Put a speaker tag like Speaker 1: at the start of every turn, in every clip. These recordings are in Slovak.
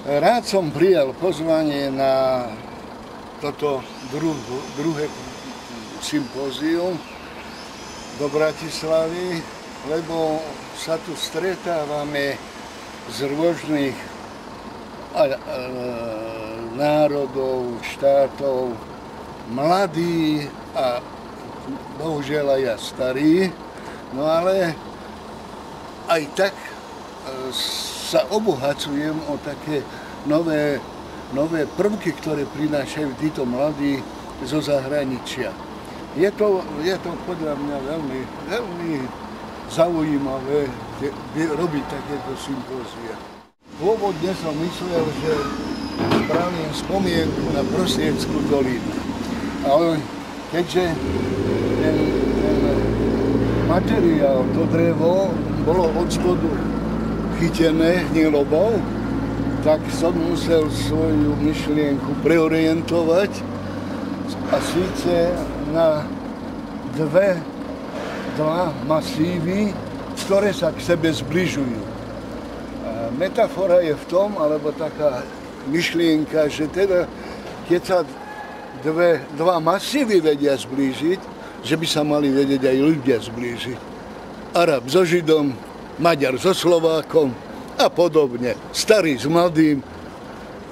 Speaker 1: Rád som prijal pozvanie na toto druhé sympózium do Bratislavy, lebo sa tu stretávame z rôznych národov, štátov, mladí a bohužiaľ aj starí, no ale aj tak sa obohacujem o také nové prvky, ktoré prinášajú títo mladí zo zahraničia. Je to podľa mňa veľmi zaujímavé robiť takéto sympózia. Pôvodne som myslel, že spravím spomienku na Prosieckú dolinu. Ale keďže ten materiál, to drevo, bolo od spodu chytené hnilobou, tak som musel svoju myšlienku preorientovať a síce na dva masívy, ktoré sa k sebe zbližujú. Metafora je v tom, alebo taká myšlienka, že teda, keď sa dva masívy vedia zblížiť, že by sa mali vedieť aj ľudia zblížiť. Arab so Židom, Maďar so Slovákom a podobne. Starý s mladým.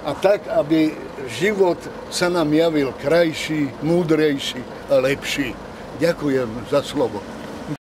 Speaker 1: A tak, aby život sa nám javil krajší, múdrejší a lepší. Ďakujem za slovo.